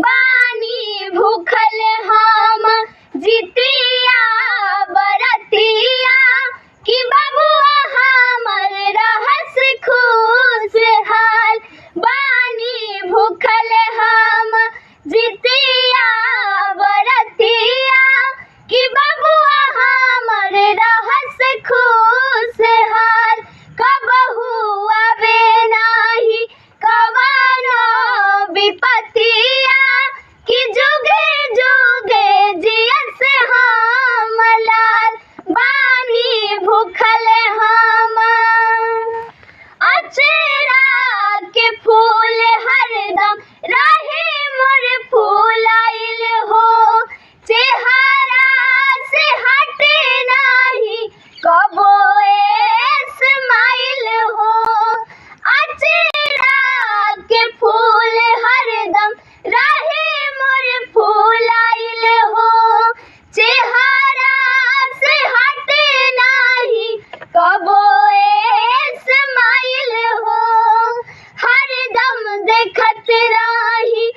बानी भूखल हम जितिया बरतिया कि बबुआ हमर रहस खुशहाल। बानी भूखल हम जितिया बरतिया कि बबुआ हमर रहस खुशहाल। कबहू आवे नाही कवनो विपतिया कि जुगे जुगे जियस हम लाल। बानी भूखल हम अचरा के फूल हरदम रहे मोर फूलाइल हो। चेहरा से हटे नाही कबो स्माइल हो। अचरा के फूल हरदम रहे मोर फूलाइल हो। चेहरा से हटे नाही कबो स्माइल हो। हरदम देखत रही